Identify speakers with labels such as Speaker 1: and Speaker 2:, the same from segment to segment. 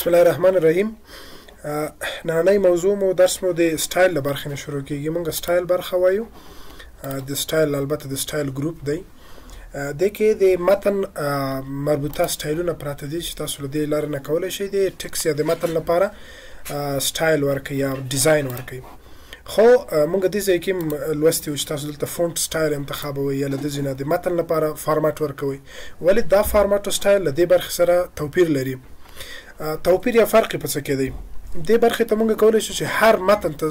Speaker 1: بسم الله الرحمن الرحیم. نننی موضوع مو درس مو د سټایل له برخې نه شروع کیږي. موږ سټایل برخه وایو. د سټایل البته د سټایل ګروپ دی. د کې د متن مربوطه سټایلونه پراته دي چې تاسو له دې لارې نه کولی شئ د ټکس یا د متن لپاره سټایل ورکړئ یا ډیزاین ورکړئ. خو موږ دې ځای کې لوستي وو چې تاسو دلته فونټ سټایل انتخابوئ یا له دې ځای نه د متن لپاره فارماټ ورکوئ. ولې دا فارماټ او سټایل له دې برخې سره توپیر لري. توپیر یا فرق په څه کې دی؟ دې برخې ته موږ کولی شو چې هر متن ته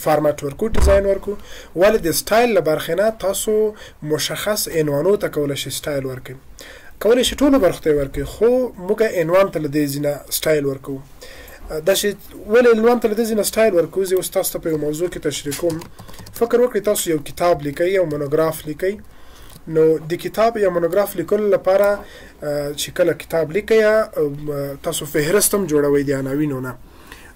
Speaker 1: فارماټ ورکو، ډیزاین ورکو. ولې د سټایل له برخې نه تاسو مشخص عنوانو ته کولی شئ سټایل ورکړئ. کولی شئ ټولو برخو ته یې ورکړئ، خو موږ عنوان ته له دې ځای نه سټایل ورکوو. دا چې ولې عنوان ته له دې ځای نه سټایل ورکوو، زه اوس تاسو ته په یو موضوع کې تشریح کوم. فکر وکړئ تاسو یو کتاب لیکئ، یو مونوګراف لیکئ. نو د کتاب یا مونوګراف لیکلو لپاره چې کله کتاب لیکئ تاسو فهرست هم جوړوئ د عناوینو نه.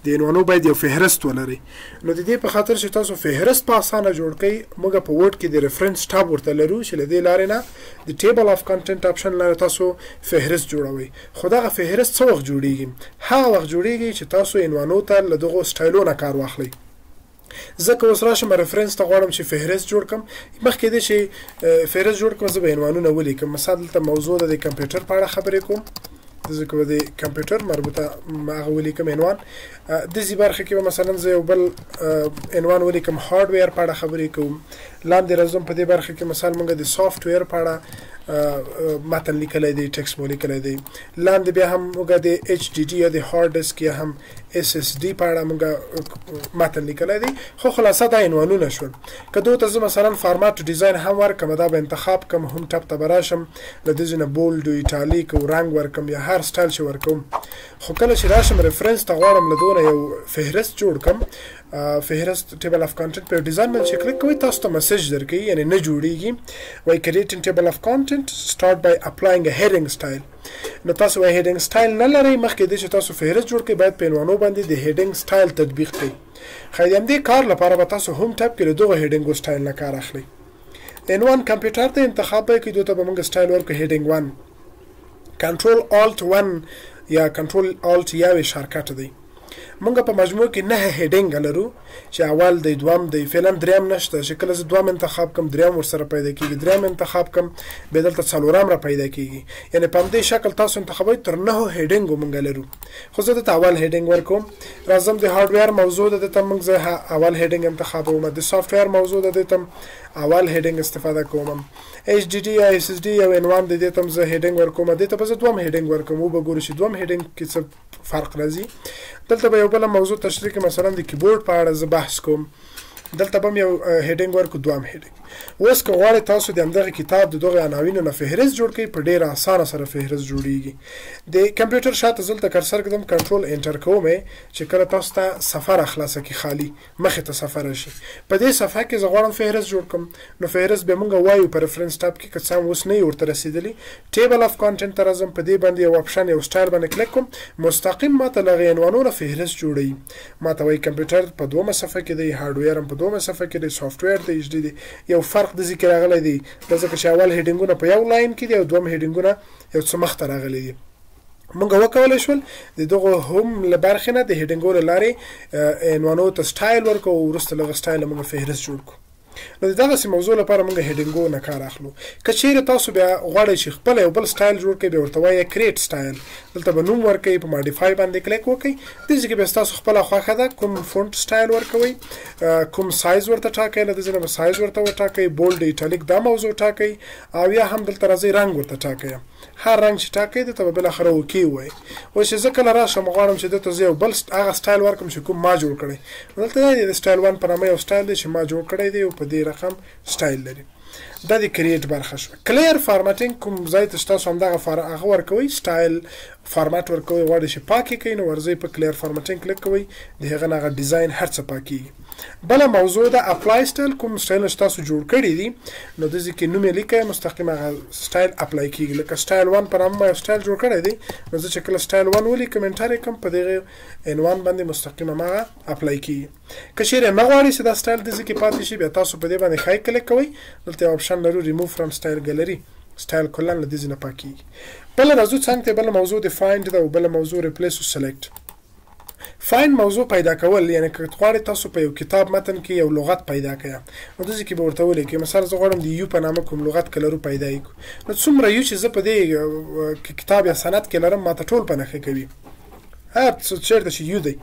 Speaker 1: د عنوانو باید یو فهرست ولرئ. نو د دې په خاطر چې تاسو فهرست په اسانه جوړ کړئ، موږ په ورډ کې د ریفرنس ټاب ورته لرو چې له دې لارې نه د ټیبل اف کنټنټ اپشن لاره تاسو فهرست جوړوئ. خو دغه فهرست څه وخت جوړیږي؟ هغه وخت جوړیږي چې تاسو عنوانو ته له دغو سټایلو نه کار واخلئ. ځکه اوس راشم ریفرنس ته غواړم چې فهرست جوړ کړم. مخکې دې چې فهرست جوړ کړم زه به عنوانونه ولیکم. مثلا دلته موضوع د کمپیوټر په اړه خبرې کوم، ځکه به د کمپیوټر مربوطه هغه ولیکم عنوان. داسې برخه کې به مثلا زه یو بل عنوان ولیکم، هارډویر په اړه خبرې کوم. لاندې راځم په دې برخه کې مثلا موږ د سافټویر په اړه متن لیکلی دی، ټکس مو لیکلی دی. لاندې بیا هم موږ د HDD یا د هارډ ډسک یا هم SSD په اړه موږ متن لیکلی دی. خو خلاصه دا عنوانونه شول. که دو ته زه مثلا فارماټ ډیزاین هم ورکړم، دا به انتخاب کړم، هم ټپ ته به راشم، له دې ځای نه بولډ و ایټالیک او رنګ ورکړم یا هر سټایل چې ورکوم. خو کله چې راشم ریفرنس ته غواړم له دونه یو فهرست جوړ کړم، فهرست ټیبل اف کانټنټ په ډیزاین باندې چې کلیک کوئ تاسو ته مسیج درکوي، یعنی نه جوړیږي. وایي creating table of content start by applying a heading style. نو تاسو وایي heading style نه لرئ، مخکې دې چې تاسو فهرست جوړ کړئ باید په عنوانو باندې د heading style تطبیق کړئ. خو د همدې کار لپاره به تاسو هم ټپ کې له دغه heading style نه کار اخلئ. عنوان کمپیوټر ته انتخاب به کړئ، دوی ته به موږ سټایل ورکړو heading 1. کنټرول آلټ 1 یا کنټرول آلټ یو شارټکټ دی. موږ په مجموع کې 9 هیډینګ لرو چې اول دی، دوم دی، فعلا دریم نشته. چې کله زه دوم انتخاب کړم دریم ورسره پیدا کېږي، دریم انتخاب کړم بیا دلته څلورم را پیدا کېږي. یعنې په همدې شکل تاسو انتخابوئ. تر 9 هیډینګو موږ لرو. خو زه دلته اول هیډینګ ورکوم. راځم د هارډویر موضوع د دې ته موږ زه اول هیډینګ انتخابوم. د سافټویر موضوع د دې ته اول هیډینګ استفاده کوم. HDD یا SSD یو عنوان د دې ته زه هیډینګ ورکوم، دې ته به زه دوم هیډینګ ورکوم. وبګورو چې دوم هیډینګ کې څه فرق راځي. دلته به یو بله موضوع تشریح کړم، مثلا د کیبورډ په اړه زه بحث کوم. دلته به هم یو هیډینګ ورکو، دوم هیډینګ. اوس که غواړئ تاسو د همدغه کتاب د دغه عناوینو نه فهرست جوړ کړئ، په ډېره اسانه سره فهرست جوړیږي. د کمپیوټر شاته زه دلته کرسر کړم، کنټرول انټر کوم چې کله تاسو ته صفحه خلاصه کړي، خالي مخې ته صفحه راشي. په دې صفحه کې زه غواړم فهرست جوړ کړم. نو فهرست به موږ وایو په ریفرنس ټاب کې، که څه هم اوس نه یې ورته رسېدلي. ټیبل اف کانټنټ ته راځم، په دې باندې یو اپشن یو سټایل باندې کلیک کوم، مستقیم ماته له هغې عنوانونو فهرست جوړوي. ماته وایي کمپیوټر په دومه صفحه کې دی، هارډویر هم په دومه صفحه کې دی، سافټویر دی، HDD دی. یو فرق د ذکر راغلی دی، دا ځکه چې اول هیډینګونه په یو لاین کې دي او دوم هیډینګونه یو څه مخته راغلي دي. موږ وکولی شول د دغو هم له برخې نه د هیډینګو له لارې عنوانو ته سټایل ورکړو او وروسته له هغه سټایله موږ فهرست جوړ کړو. نو د دغسې موضوع لپاره موږ هیډینګو نه کار اخلو. که چیرې تاسو بیا غواړئ چې خپله یو بل سټایل جوړ کړئ، بیا ورته وایي کریټ سټایل. دلته به نوم ورکوئ، په ماډیفای باندې کلیک وکړئ. دې ځای کې بیا ستاسو خپله خوښه ده کوم فونټ سټایل ورکوئ، کوم سایز ورته ټاکئ. له دې ځای نه به سایز ورته وټاکئ، بولډ ایټالیک دا موضوع ټاکئ، او یا هم دلته راځئ رنګ ورته ټاکئ. هر رنګ چې ټاکئ دلته به بالاخره اوکې ووایي. اوس چې زه کله راشم غواړم چې دلته زه یو بل هغه سټایل ورکړم چې کوم ما جوړ کړی، دلته د سټایل 1 په نامه یو سټایل دی چې ما جوړ کړی دی او په دې رقم سټایل لري. دا د کریټ برخه شوه. کلیر فارمټینګ کوم ځای ته تاسو همدغه هغه ورکوئ، سټایل فارمټ ورکوئ. غواړئ چې پاکې کړئ نو ورځئ په کلیر فارمټینګ کلیک کوئ، د هغه نه هغه ډیزاین هر څه پاکېږي. بله موضوع ده اپلای سټایل. کوم سټایل چې تاسو جوړ کړي دي نو د دې کې نوم یې لیکئ، مستقیم هغه سټایل اپلای کېږي. لکه سټایل 1 په نامه یو سټایل جوړ کړی دی، نو زه چې کله سټایل 1 ولیکم انټر یې کړم، په دغه عنوان باندې مستقیم هماغه اپلای کېږي. که چیرې نه غواړئ چې دا سټایل دې ځای کې پاتې شي، بیا تاسو په دې باندې ښی کلیک کوئ. دلته یو اپشن لرو ریموو فرام سټایل ګالري، سټایل کلا له دې نه پاکیږي. بل راځو څنګه بل موضوع د فایند دا او بل موضوع ریپلیس او سلیکټ. فایند موضوع پیدا کول یعنی که غواړئ تاسو په یو کتاب متن کې یو لغت پیدا کړئ نو داسې کې به ورته ولیکئ مثلا زه غواړم د یو په نامه کوم لغت کلرو پیدا کړو نو څومره یو چې زه په دې کتاب یا سند کې لرم ماته ټول په نښه کوي هر څه چېرته چې یو دی.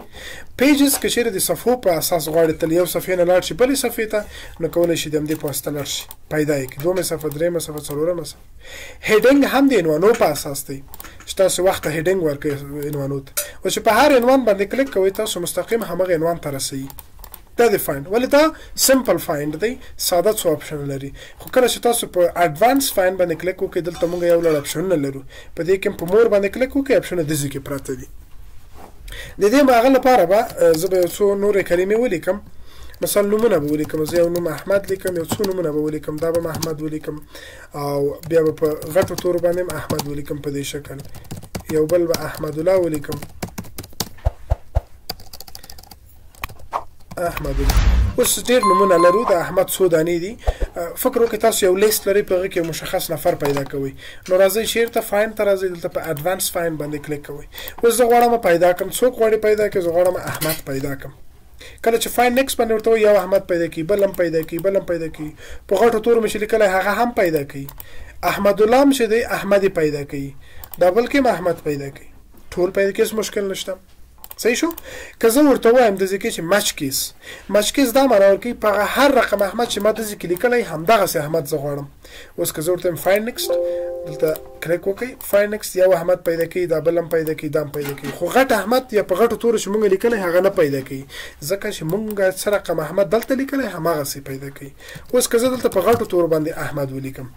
Speaker 1: پیجز که چېرې د صفحو په اساس غواړئ تل یو صفحې نه لاړ شي بلې صفحې ته نو کولی شي د همدې په واسطه لاړ شي پیدا یې کړي دومره صفحه درېیمه صفحه څلورمه صفحه. هیډینګ هم د عنوانو په اساس دی چې تاسو وخت ته هیډینګ ورکړئ عنوانو ته او چې په هر عنوان باندې کلیک کوئ تاسو مستقیم همغه عنوان ته رسوي. دا د فایند ولې دا سمپل فایند دی ساده څو اپشن لري خو کله چې تاسو په اډوانس فایند باندې کلیک وکړئ دلته موږ یو لړ اپشنونه لرو په دې کې په مور باندې کلیک وکړئ اپشنونه داسې کې پراته دي. د دې هغه لپاره به زه به څو نورې کلمې ولیکم مثلا نومونه به ولیکم زه یو نوم احمد لیکم یو څو نومونه به ولیکم دا به احمد ولیکم او بیا به په غټو تورو باندې احمد ولیکم په دې شکل یو بل به احمد الله ولیکم احمد اوس ډېر نومونه لرو د احمد څو دانې دي فکر وکړئ تاسو یو لیست لرئ په هغه کې یو مشخص نفر پیدا کوئ نو راځئ چېرته فایند ته راځئ دلته په اډوانس فایند باندې کلیک کوئ. اوس زه غواړم پیدا کړم څوک غواړي پیدا کړي زه غواړم احمد پیدا کړم کله چې فایند نیکسټ باندې ورته یو احمد پیدا کړي بل هم پیدا کړي بل هم پیدا کړي په غټو تورو مې چې لیکلی هغه هم پیدا کړي احمد الله هم چې دی احمد پیدا کړي دا بل کې احمد پیدا کړي ټول پیدا کړي مشکل نشته صحیح شو. که زه ورته وایم د ځکه چې مچ کیس دا معنا ورکوي په هر رقم احمد چې ما د ځکه لیکلی همدغسې احمد زه غواړم. اوس که زه ورته وایم فایند نیکسټ دلته کلیک وکړئ فایند نیکسټ یو احمد پیدا کوي دا بل هم پیدا کوي دا هم پیدا کوي خو غټ احمد یا په غټو تورو چې مونږ لیکلی هغه نه پیدا کوي ځکه چې مونږ څه رقم احمد دلته لیکلی هماغسې پیدا کوي. اوس که زه دلته په غټو تورو باندې احمد ولیکم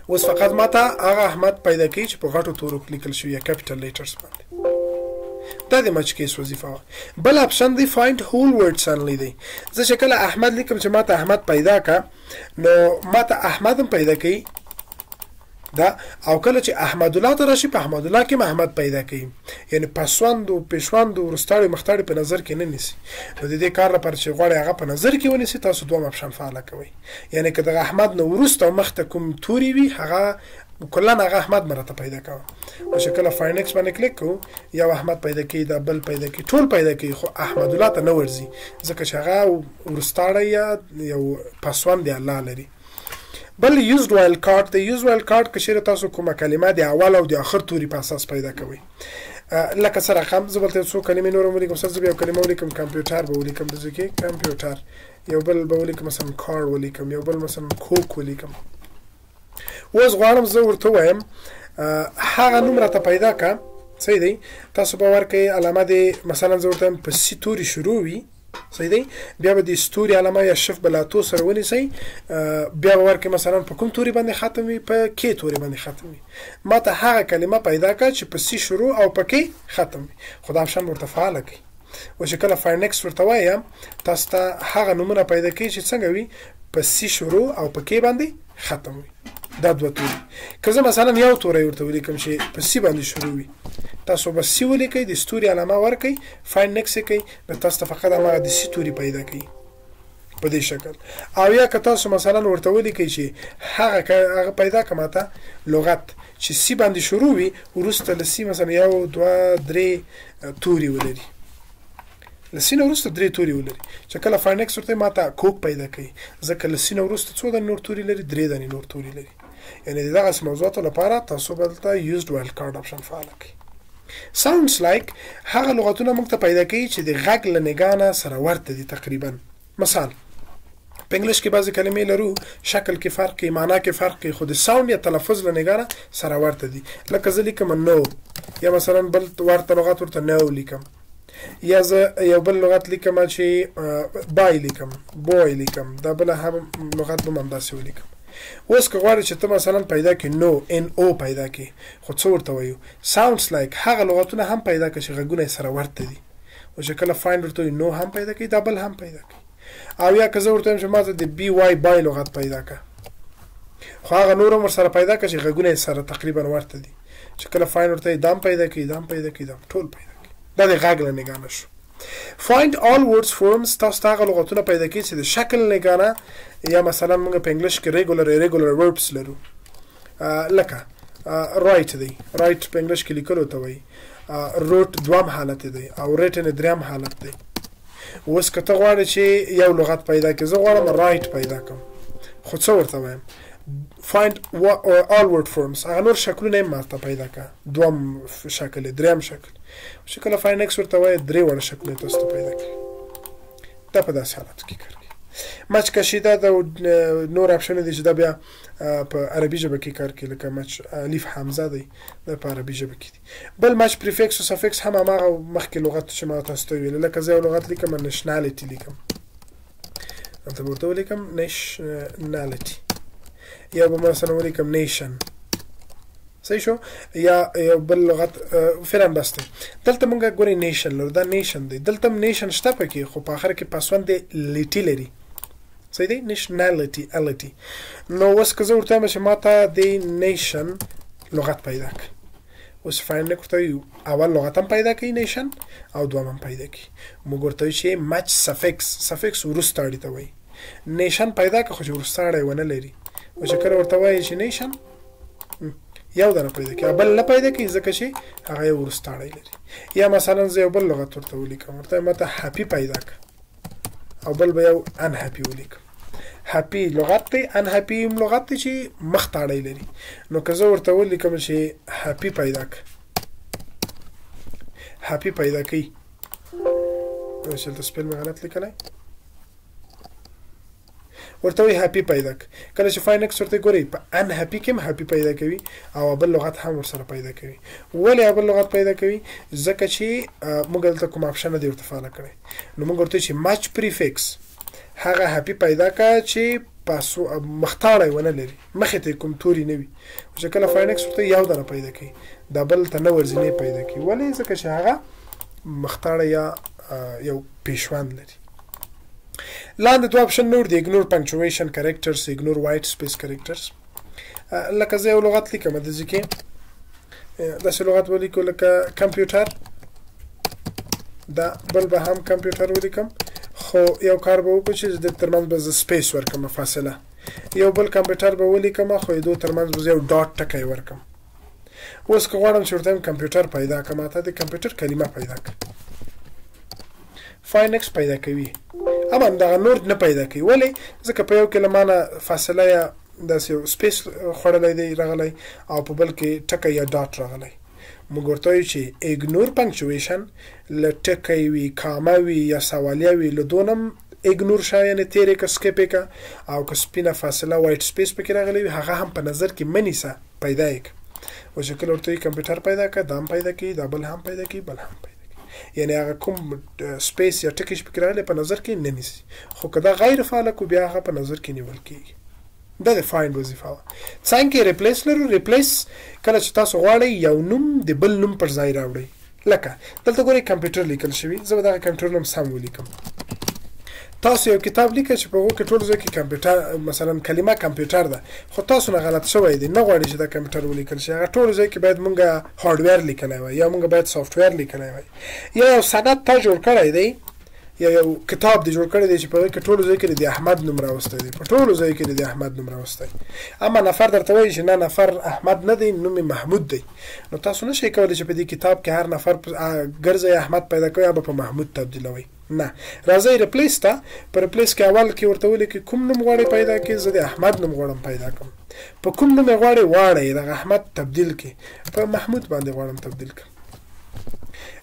Speaker 1: اوس فقط ماته هغه احمد پیدا کوي چې په غټو تورو لیکل شوي یا کیپیټل لیټرز باندې. دا د مچ کیس وظیفه وه. بل اپشن دی فایند هول ورډز انلی دی. زه چې کله احمد لیکم چې ماته احمد پیدا که نو ماته احمد هم پیدا کوي دا او کله چې احمد الله ته راشي په احمد الله کې احمد پیدا کوي یعنی پسوند او پېشوند او وروستاړی مختاړی په نظر کې نه نیسي نو د دې کار لپاره چې غواړئ هغه په نظر کې ونیسي تاسو دوم اپشن فعاله کوئ یعنی که دغه احمد نه وروسته مخته کوم توري وي هغه کلا هغه احمد مرته پیدا کوه او چې کله فایند نیکسټ باندې کلیک کوو یو احمد پیدا کوي دا بل پیدا کوي ټول پیدا کوي خو احمد الله ته نه ورځي ځکه چې هغه وروستاړی یا یو پسوند دی الله لري. بل یوزډ وایل کارت دی. یوز وایل کارت که چېرې تاسو کومه کلمه د اول او د آخر توري په اساس پیدا کوئ لکه څه رقم زه بلته څو کلمې نور هم ولیکم مثلا زه به یو کلمه ولیکم کمپیوټر به ولیکم داسې کې کمپیوټر یو بل به ولیکم مثلا کار ولیکم یو بل مثلا کوک ولیکم. اوس غواړم زه ورته وایم هغه نوم راته پیدا که صحیح دی تاسو به ورکئ علامه د مثلا زه ورته وایم په سی توري شروع وي صحیح دی بیا به د ستوري علامه یا شف بلاتو سره ونیسئ بیا به ورکئ مثلا په کوم توري باندې ختم وي په کې توري باندې ختم وي ماته هغه کلمه پیدا کړه چې په سی شروع او په کې ختم وي خو دا اپشن ورته فعاله کړئ. و چې کله فایند نیکسټ ورته وایم تاسو ته هغه نومونه پیدا کوي چې څنګه وي په سی شروع او په کې باندې ختم وي دا دوه توري. که زه مثلا یو توری ورته ولیکم چې په سی باندې شروع وي تاسو به سی ولیکئ د ستوري علامه ورکئ فایند نیکسټ یې کوئ نو تاسو ته فقط هماغه د سی توري پیدا کوي په دې شکل. او یا که تاسو مثلا ورته ولیکئ چې هغه پیدا که ماته لغت چې سی باندې شروع وي وروسته له سی مثلا یو دوه درې توري ولري له سی نه وروسته درې توري ولري چې کله فایند نیکسټ ورته ماته کوک پیدا کوي ځکه له سی نه وروسته څو دانې نور توري لري درې دانې نور توري لري یعنې د دغسې موضوعاتو لپاره تاسو به دلته یوزډ وایل کارت اپشن فعاله کړئ. ساوندز لایک هغه لغتونه موږ ته پیدا کوي چې د غږ له نګاه سره ورته دي تقریبا. مثال په انګلیش کې بعضې کلمې لرو شکل کې فرق کوي معنا کې فرق کوي خو د ساوند یا تلفظ له نګاه سره ورته دي لکه زه لیکم نو یا مثلا بل ورته لغت ورته نو لیکم یا زه یو بل لغت لیکم چې بای لیکم بوی لیکم دا بله هم لغت به هم همداسې ولیکم. اوس که غواړې چې ته مثلا پیدا کړې نو ان او پیدا کړې خو څه ورته وایو ساوندز لایک هغه لغتونه هم پیدا کړه چې غږونه یې سره ورته دي او چې کله فایند ورته وایي نو هم پیدا کوي دا بل هم پیدا کوي. او یا که زه ورته وایم چې ما ته د بی وای بای لغت پیدا کړه خو هغه نور هم ورسره پیدا کړه چې غږونه یې سره تقریبا ورته دي چې کله فایند ورته وایي دا هم پیدا کوي دا هم پیدا کوي دا هم ټول پیدا کوي دا د غږ له نګاه نه شو. find all words forms تاسو ته هغه لغتونه پیدا کوي چې د شکل نګاه یا مثلا موږ په انګلیش کې regular irregular verbs لرو لکه رایټ دی، رایټ په انګلیش کې لیکلو ته وایي. روټ دوام حالت دی او ریټن دریم حالت دی. اوس که ته غواړې چې یو لغت پیدا کړې، زه غواړم رایټ پیدا کړم، خو څه ورته وایم؟ find all word forms. هغه نور شکلونه یې ماته پیدا کړه، دوم شکل یې، دریم شکل. چې کله find x ورته وایې، درې واړه شکلونه یې تاسو ته پیدا کړي. دا په داسې حالاتو کې کار کوي. مچ کشي دا د نور اپشن دي چې دا بیا په عربي ژبه کې کار کوي، لکه مچ الف حمزه دی، دا په عربي ژبه کې دي. بل مچ پریفکس او سفکس هم هماغه مخکې لغت چې ما تاسو ته ویل، لکه زه یو لغت لیکم نشنالټي لیکم، دلته ورته ولیکم نشنالټي، یا به مثلا ولیکم نیشن، صحیح شو. یا یو بل لغت فعلا بس دی. دلته مونږ ګورئ نیشن لرو، دا نیشن دی، دلته نیشن شته پکې، خو په آخر کې پاسوند دی لیټي لري، صحیح دی، نشنالټي الټي. نو اوس که زه ورته وایم چې ما ته د نیشن لغت پیدا کړي، اوس فایند ورته وایو اول لغت هم پیدا کوي نیشن او دوم هم پیدا کوي. موږ ورته وایو چې مچ سفکس وروسته اړې ته وایي. نیشن پیدا کړه خو چې وروسته اړی ونه لري، او چې کله ورته وایي چې نیشن یو دانه پیدا کوي، بل نه پیدا کوي ځکه چې هغه یې وروسته اړی لري. یا مثلا زه یو بل لغت ورته ولیکم، ورته وایم ماته هپي پیدا کړه، او بل به یو انهپي ولیکم. هپي لغت دی، انهپي هم لغت دی چې مخ ته اړی لري. نو که زه ورته ولیکم چې هپي پیدا کړه، هپي پیدا کوي، اوس دلته سپیل مې غلط لیکلی، ورته وایي هپي پیدا کړه. کله چې فاین ایکس ورته ګورئ په ان هپي کې هم هپي پیدا کوي او بل لغت هم ورسره پیدا کوي. ولې بل لغت پیدا کوي؟ ځکه چې موږ دلته کوم اپشن نه دی ورته فعاله کړی. نو موږ ورته چې مچ پریفکس هغه هپي پیدا کړه چې مختاړی ونه لري، مخې ته کوم توري نه وي. چې کله فاین ایکس ورته یو دانه پیدا کوي، دا بل ته نه ورځینې پیدا کوي. ولې؟ ځکه چې هغه مختاړی یا یو پیشوند لري. لاندې دوه اپشن نور دی، اګنور پنکچویشن کریکټرز، اګنور وایټ سپیس کریکټرز. لکه زه یو لغت لیکم داسې کې، داسې لغت ولیکو لکه کمپیوټر، دا بل به هم کمپیوټر ولیکم، خو یو کار به وکړو چې د ترمنځ به زه سپیس ورکړم، فاصله. یو بل کمپیوټر به ولیکم، خو د دوه ترمنځ به زه یو ډاټ ټکی ورکړم. اوس که غواړم چې ورته وایم کمپیوټر پیدا کړه، ماته د کمپیوټر کلمه پیدا کړه، فاین ایکس پیدا کوي، اما دغه نور نه پیدا کوي. ولې؟ ځکه په یو کې له مانه فاصله یا داسې یو سپیس خوړلی دی راغلی، او په بل کې ټکی یا ډاټ راغلی. موږ ورته وایو چې اګنور پنکچویشن له ټکی وي، کامه وي یا سوالیه وي، له دونه هم اګنور شه، یعنې تېرې که سکیپ یې که، او که سپینه فاصله وایټ سپیس پکې راغلی وي، هغه هم په نظر کې مه نیسه، پیدا یې کړه. او چې کله ورته وایي کمپیوټر پیدا کړه، دا هم پیدا کوي، دا بل هم پیدا کوي، بل هم پیدا کوي. یعنی هغه کوم سپیس یا ټکی چې پکې راغلی په نظر کې نه نیسي. خو که دا غیر فعاله کو، بیا هغه په نظر کې نیول کېږي. دا د فایند وظیفه وه. څنګه ریپلیس لرو؟ ریپلیس کله چې تاسو غواړئ یو نوم د بل نوم پر ځای راوړئ. لکه دلته ګورئ کمپیوټر لیکل شوي، زه به دغه کمپیوټر نوم سم ولیکم. تاسو یو کتاب لیکئ چې په هغو کې ټول ځای کې کمپیوټر، مثلا کلمه کمپیوټر ده، خو تاسو نه غلط شوی دی، نه غواړئ چې دا کمپیوټر ولیکل شي. هغه ټول ځای کې باید مونږ هارډویر لیکلی وای، یا مونږ باید سافټویر لیکلی وای، یا یو سند تا جوړ کړی دی، یا یو کتاب دی جوړ کړی دی چې په هغې کې ټولو ځای کې د احمد نوم راوستی دی، په ټولو ځای کې د احمد نوم راوستی. اما نفر درته وایي چې نه، نفر احمد نه دی، نوم یې محمود دی. نو تاسو نه شئ کولی چې په دې کتاب کې هر نفر ګرځئ احمد پیدا کوئ، یا به په محمود تبدیلوئ. نه، راځئ ریپلیس ته. په ریپلیس کې اول کې ورته ولیکئ کوم نوم غواړئ پیدا کړئ. زه د احمد نوم غواړم پیدا کړم. په کوم نوم یې غواړئ واړئ، دغه احمد تبدیل کړئ، په محمود باندې غواړم تبدیل کړم.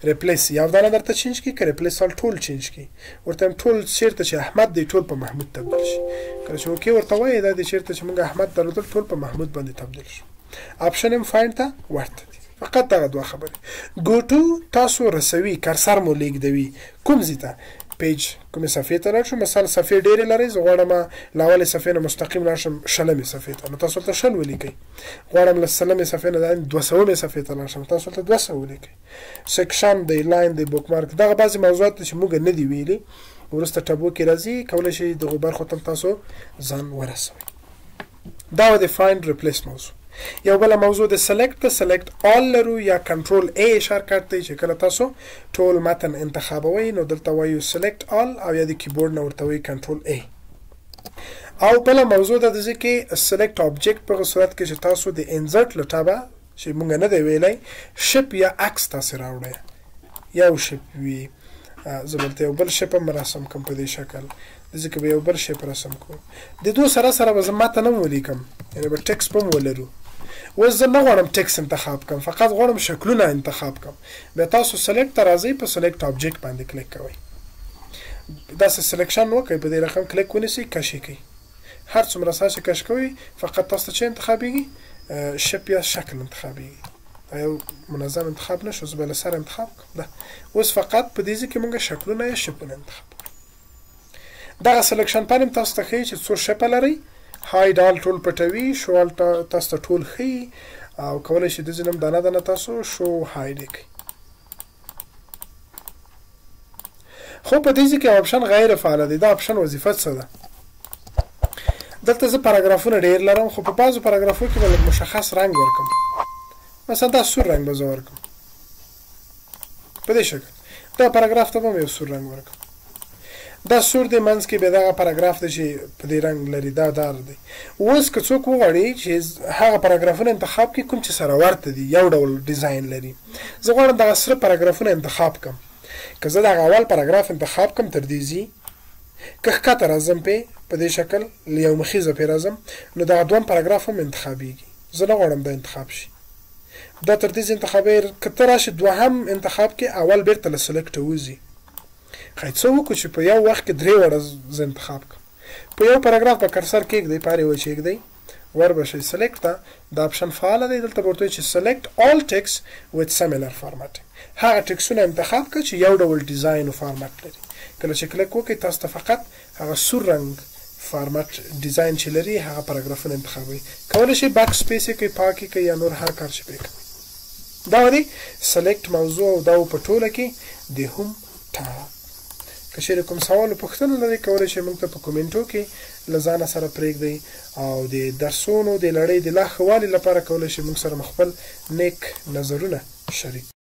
Speaker 1: ریپلیس یو دانه درته چینج کړي، که ریپلیس آل ټول چینج کړي، ورته ټول چېرته چې احمد دی ټول په محمود تبدیل شي. کله چې اوکې ورته وایې دا دی چېرته چې موږ احمد درلودل ټول په محمود باندې تبدیل شو. اپشن یم فایند ته ورته دي، فقط دغه دوه خبرې. ګوټو تاسو رسوي، کرسر مو لیږدوي کوم ځای ته؟ پیج کومې صفحې ته لاړ شو. مثلا صفحې ډېرې لرئ، زه غواړم له اولې صفحې نه مستقیم لاړ شم 20مې صفحې ته، نو تاسو هلته 20 ولیکئ. غواړم له 30مې صفحې نه 200مې صفحې ته لاړ شم، تاسو هلته 200 ولیکئ. سیکشن دی، لاین دی، بوک مارک، دغه بعضې موضوعات چې موږ نه دي ویلي، وروسته ټبو کې راځي، کولی شئ دغو برخو ته تاسو ځان ورسوئ. دا و د فایند ریپلیس موضوع. یو بله موضوع د سلیکټ آل لرو، یا کنټرول ای شارټکټ دی چې کله تاسو ټول متن انتخابوئ، نو دلته وایو سلیکټ آل، او یا د کیبورډ نه ورته وایي کنټرول ای. او بل موضوع د دې کې سلیکټ آبجیکټ په صورت کې چې تاسو د انسرټ لټابه چې مونږ نه دی ویلای شپ یا عکس تاسو راوړی یو شپ وي زبرته یو بل شپ هم رسم کوم په دې شکل ځکه به یو بل شپ رسم کوم د دوه سره به زما ته نه ولیکم یعنی به ټکس په ولرو اوس زه نه غواړم ټکس انتخاب کوم فقط غواړم شکلونه انتخاب کوم بیا تاسو سلیکټ راځئ په سلیکټ آبجیکټ باندې کلیک کوئ داسې سلیکشن وکړئ په دې رقم کلیک ونیسئ کشي کوئ هر څومره ساعت کش کوئ فقط تاسو ته څه انتخابیږي شپ یا شکل انتخابیږي یو منظم انتخاب نشو زه به له سره انتخاب کوم ده اوس فقط په دې کې مونږ شکلونه یا شپونه انتخاب دغه سلیکشن پانل تاسو ته ښیي چې څو شپه لرئ هاید آل ټول پټوي شو آل تاسو ته ټول ښیي او کولی شئ د ځینې هم دانه دانه تاسو شو هاید یې کړئ خو په دې کې آپشن غیر فعال دی دا آپشن وظیفه څه ده دلته زه پاراګرافونه ډېر لرم خو په بعضو پاراګرافو کې به مشخص رنګ ورکړم مثلا دا سور رنګ به زه ورکړم په دې شکل دا پاراګراف ته به مې یو سور رنګ ورکړم دا سور دی منځ کې بیا دغه پاراګراف دی چې په دې رنګ لري دا دار دی اوس که څوک وغواړي چې هغه پاراګرافونه انتخاب کړي کوم چې سره ورته دي یو ډول ډیزاین لري زه غواړم دغه سره پاراګرافونه انتخاب کړم که زه دغه اول پاراګراف انتخاب کړم تر دې ځي که ښکته راځم په دې شکل یو مخیزه پرې راځم نو دغه دویم پاراګراف هم انتخابیږي زه نه غواړم دا انتخاب شي دا تر دې انتخابي که ته راشي دوهم انتخاب کې اول بیرته له سلیکټ وځي خی څه وکړو چې په یو وخت کې درې وړه زه انتخاب کړم په یو پاراګراف به کرسر کېږدئ پارې وچېږدئ ور به شئ سلیکټ ته دا آپشن فعاله دی دلته به ورته چې سلیکټ آل ټکس وذ سیملر فارمټینګ هغه ټکسونه انتخاب کړه چې یو ډول ډیزاین او فارمټ لري کله چې کلیک وکړئ تاسو ته فقط هغه سور رنګ فارمټ ډیزاین چې لري هغه پاراګرافونه انتخابوي کولی شئ باک سپیس یې کوئ پاک یې کوئ یا نور هر کار چې پرې کوئ دا دی سلیکټ موضوع او دا په ټوله کې د هم ټاب که چیرې کوم سوال او پوښتنه لرئ کولی شئ موږ ته په کومنټو کې له ځانه سره پرېږدئ او د درسونو د لړۍ د لا ښه والي لپاره کولی شئ موږ سره خپل نیک نظرونه شریک